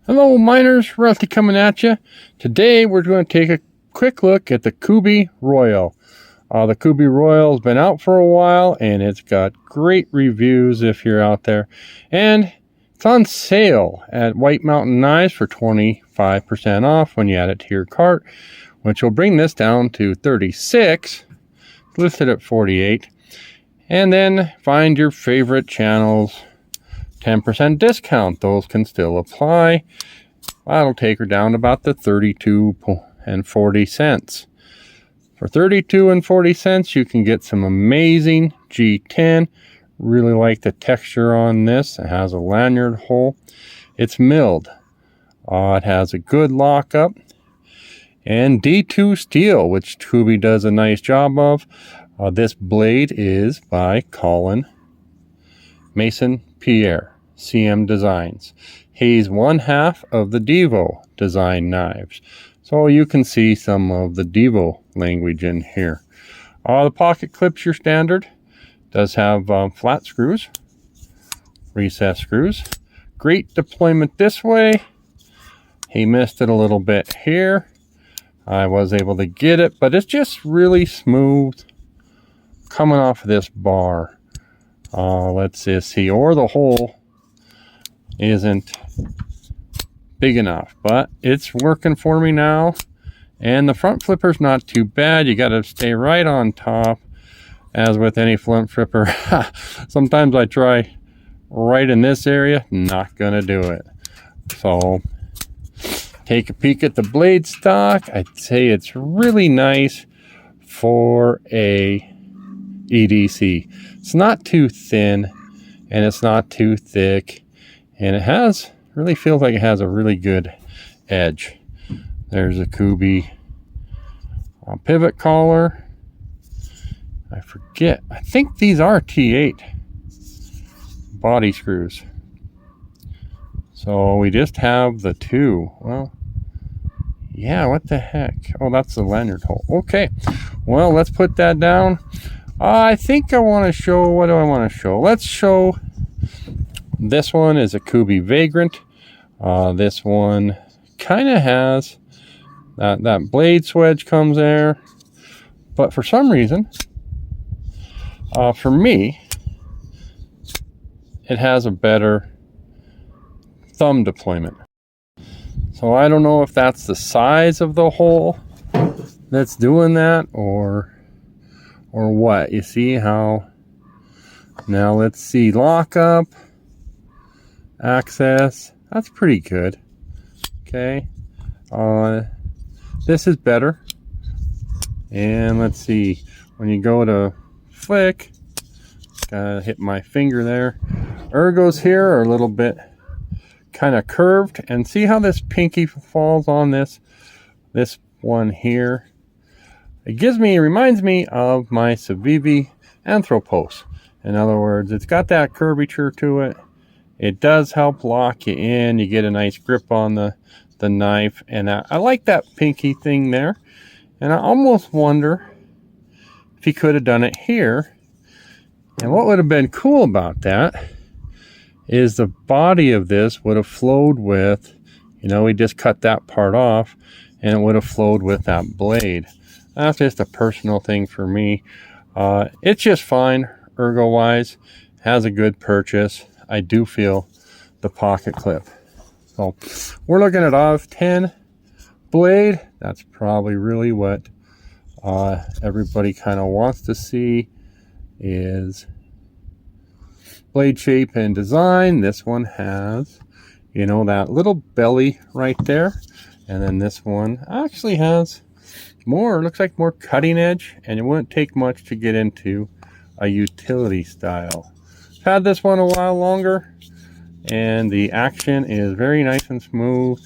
Hello miners, Rusty coming at you. Today we're going to take a quick look at the Kubey Royal. The Kubey Royal has been out for a while and it's got great reviews if you're out there. And it's on sale at White Mountain Knives for 25% off when you add it to your cart, which will bring this down to 36, listed at 48. And then find your favorite channels. 10% discount, those can still apply. That'll take her down to about the 32 and 40 cents. For 32 and 40 cents, you can get some amazing G10. Really like the texture on this. It has a lanyard hole. It's milled. It has a good lockup. And D2 steel, which Kubey does a nice job of. This blade is by Colin, Maisonpierre, CM Designs. He's one half of the Devo design knives. So you can see some of the Devo language in here. The pocket clip's your standard. Does have flat screws, recess screws. Great deployment this way. He missed it a little bit here. I was able to get it, but it's just really smooth coming off of this bar. Let's just see, or the hole isn't big enough, but it's working for me now. And the front flipper's not too bad. You got to stay right on top, as with any front flipper. Sometimes I try right in this area, not gonna do it. So take a peek at the blade stock. I'd say it's really nice for a EDC. It's not too thin and it's not too thick, and it really feels like it has a really good edge. There's a Kubey pivot collar. I forget, I think these are T8 body screws. So we just have the two. Well, yeah, what the heck? Oh, that's the lanyard hole. Okay, well, let's put that down. I think I want to show, what do I want to show? Let's show, this one is a Kubey Vagrant. This one kind of has, that blade swedge comes there. But for some reason, for me, it has a better thumb deployment. So I don't know if that's the size of the hole that's doing that, or what. You see how, now let's see, lockup, access, that's pretty good. Okay, this is better. And let's see, when you go to flick, gotta hit my finger there. Ergos here are a little bit kind of curved, and see how this pinky falls on this one here. It reminds me of my Civivi Anthropos. In other words, it's got that curvature to it. It does help lock you in. You get a nice grip on the knife, and I like that pinky thing there. And I almost wonder if he could have done it here. And what would have been cool about that is the body of this would have flowed with, we just cut that part off, and it would have flowed with that blade. That's just a personal thing for me. It's just fine, ergo-wise. Has a good purchase. I do feel the pocket clip. So we're looking at AUS 10 blade. That's probably really what everybody kind of wants to see, is blade shape and design. This one has, that little belly right there. And then this one actually has more, looks like more cutting edge, and it wouldn't take much to get into a utility style. I've had this one a while longer, and the action is very nice and smooth.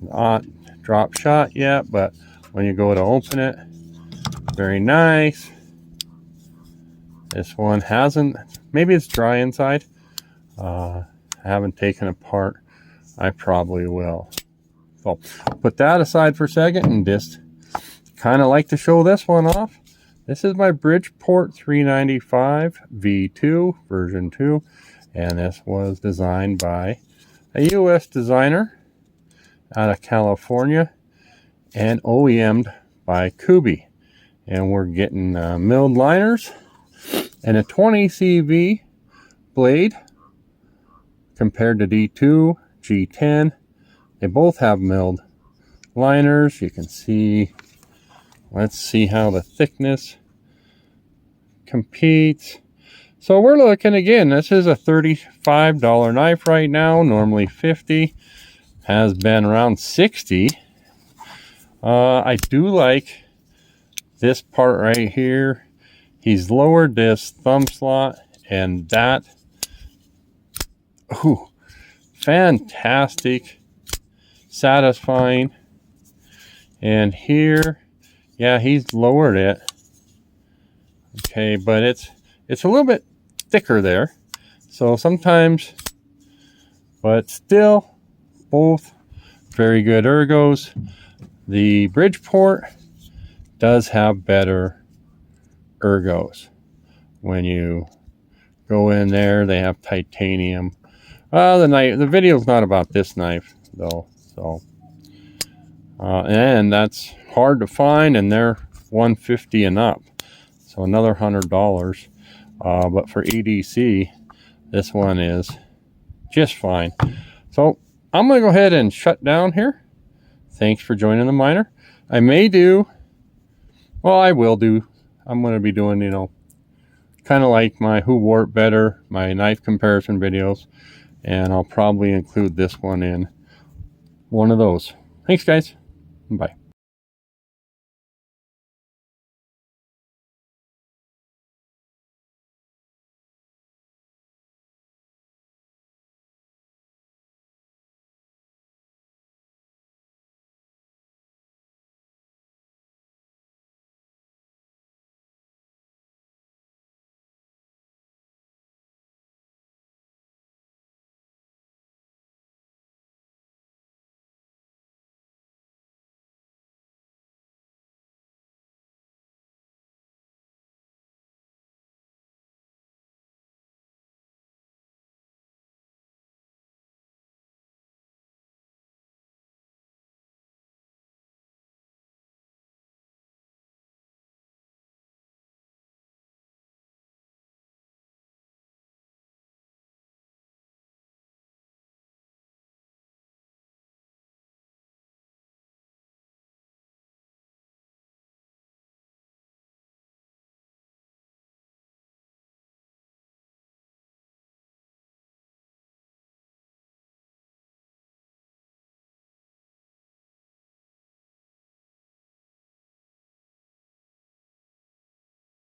Not drop shot yet, but when you go to open it, very nice. This one hasn't, maybe it's dry inside. I haven't taken it apart. I probably will. So put that aside for a second and just kind of like to show this one off. This is my Bridgeport 395 V2 version 2, and this was designed by a US designer out of California and OEM'd by Kubey. And we're getting milled liners and a 20 CV blade compared to D2, G10. They both have milled liners. You can see, let's see how the thickness competes. So we're looking, again, this is a $35 knife right now, normally $50, has been around $60. I do like this part right here. He's lowered this thumb slot, and that, ooh, fantastic, satisfying. And here, yeah, he's lowered it. Okay, but it's a little bit thicker there. So sometimes, but still, both very good ergos. The Bridgeport does have better ergos. When you go in there, they have titanium. The video's not about this knife though, so and that's hard to find, and they're $150 and up, so another $100. But for EDC, this one is just fine. So I'm gonna go ahead and shut down here. Thanks for joining the miner. I will do, I'm going to be doing, you know, kind of like my who wore it better, my knife comparison videos, and I'll probably include this one in one of those. Thanks, guys. Bye.